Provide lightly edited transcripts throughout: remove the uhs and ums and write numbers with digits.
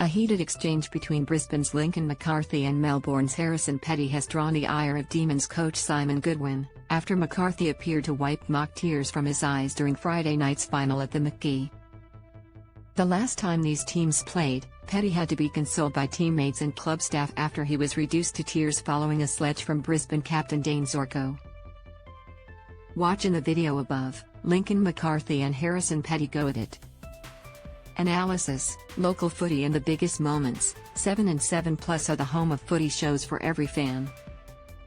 A heated exchange between Brisbane's Lincoln McCarthy and Melbourne's Harrison Petty has drawn the ire of Demons coach Simon Goodwin, after McCarthy appeared to wipe mock tears from his eyes during Friday night's final at the MCG. The last time these teams played, Petty had to be consoled by teammates and club staff after he was reduced to tears following a sledge from Brisbane captain Dayne Zorko.WATCH in the video above. Lincoln McCarthy and Harrison Petty go at it. Analysis: local footy and the biggest moments. 7 and 7 Plus are the home of footy shows for every fan.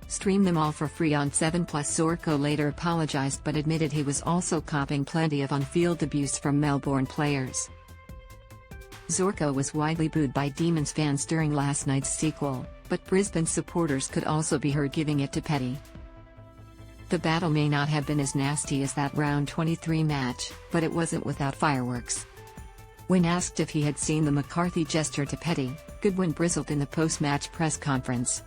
Stream them all for free on 7 Plus. Zorko later apologised but admitted he was also copping plenty of on-field abuse from Melbourne players. Zorko was widely booed by Demons fans during last night's sequel, but Brisbane supporters could also be heard giving it to Petty. The battle may not have been as nasty as that round 23 match, but it wasn't without fireworks. When asked if he had seen the McCarthy gesture to Petty, Goodwin bristled in the post-match press conference.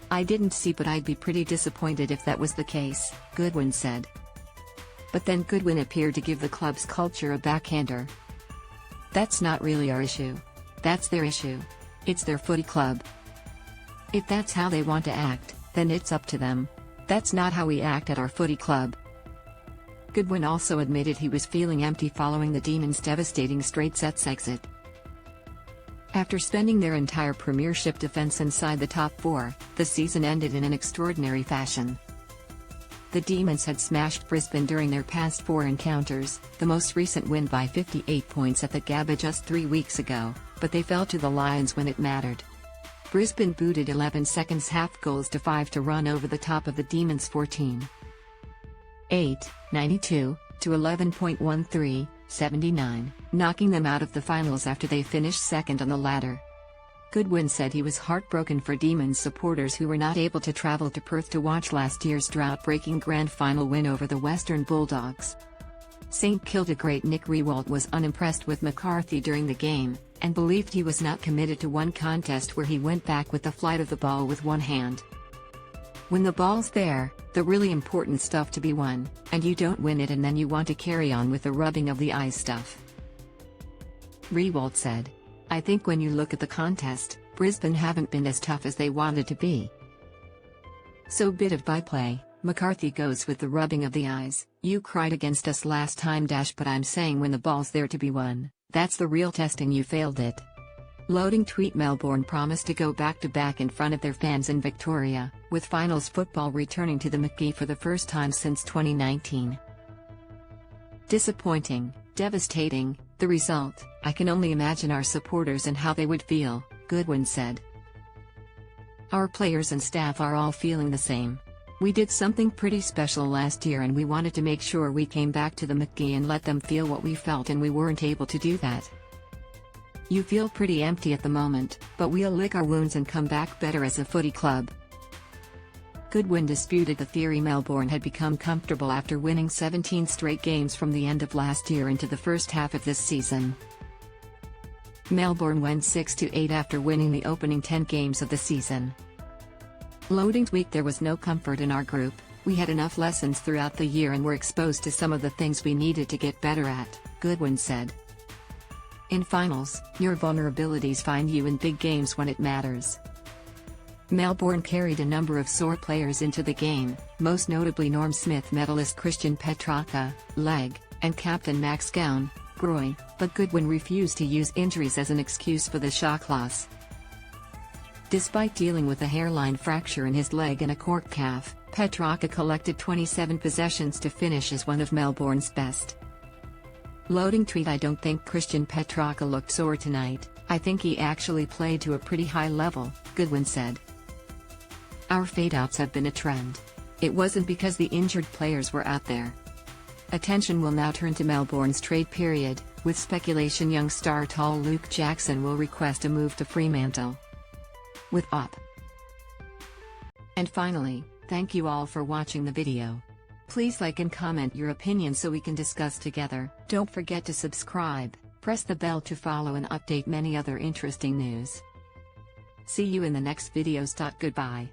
"I didn't see, but I'd be pretty disappointed if that was the case," Goodwin said. But then Goodwin appeared to give the club's culture a backhander. "That's not really our issue. That's their issue. It's their footy club. If that's how they want to act, then it's up to them. That's not how we act at our footy club." Goodwin also admitted he was feeling empty following the Demons' devastating straight-sets exit. After spending their entire premiership defence inside the top four, the season ended in an extraordinary fashion. The Demons had smashed Brisbane during their past four encounters, the most recent win by 58 points at the Gabba just 3 weeks ago, but they fell to the Lions when it mattered. Brisbane booted 11 seconds half goals to 5 to run over the top of the Demons 14-8, 92, to 11.13, 79, knocking them out of the finals after they finished second on the ladder. Goodwin said he was heartbroken for Demons supporters who were not able to travel to Perth to watch last year's drought-breaking grand final win over the Western Bulldogs. St Kilda great Nick Riewoldt was unimpressed with McCarthy during the game, and believed he was not committed to one contest where he went back with the flight of the ball with one hand. "When the ball's there, the really important stuff to be won, and you don't win it and then you want to carry on with the rubbing of the eyes stuff," Riewoldt said. "I think when you look at the contest, Brisbane haven't been as tough as they wanted to be. So bit of byplay." McCarthy goes with the rubbing of the eyes. "You cried against us last time but I'm saying when the ball's there to be won, that's the real testing. You failed it." Loading tweet: Melbourne promised to go back-to-back in front of their fans in Victoria, with finals football returning to the MCG for the first time since 2019. "Disappointing, devastating, the result. I can only imagine our supporters and how they would feel," Goodwin said. "Our players and staff are all feeling the same. We did something pretty special last year and we wanted to make sure we came back to the MCG and let them feel what we felt, and we weren't able to do that. You feel pretty empty at the moment, but we'll lick our wounds and come back better as a footy club." Goodwin disputed the theory Melbourne had become comfortable after winning 17 straight games from the end of last year into the first half of this season. Melbourne went 6-8 after winning the opening 10 games of the season. Loading tweet: "There was no comfort in our group. We had enough lessons throughout the year and were exposed to some of the things we needed to get better at," Goodwin said. "In finals, your vulnerabilities find you in big games when it matters." Melbourne carried a number of sore players into the game, most notably Norm Smith medalist Christian Petracca, leg, and captain Max Gawn, groin, but Goodwin refused to use injuries as an excuse for the shock loss. Despite dealing with a hairline fracture in his leg and a cork calf, Petracca collected 27 possessions to finish as one of Melbourne's best. Loading tweet: "I don't think Christian Petracca looked sore tonight. I think he actually played to a pretty high level," Goodwin said. "Our fade-outs have been a trend. It wasn't because the injured players were out there." Attention will now turn to Melbourne's trade period, with speculation young star tall Luke Jackson will request a move to Fremantle. With Op. And finally, thank you all for watching the video. Please like and comment your opinion so we can discuss together. Don't forget to subscribe, press the bell to follow and update many other interesting news. See you in the next videos. Goodbye.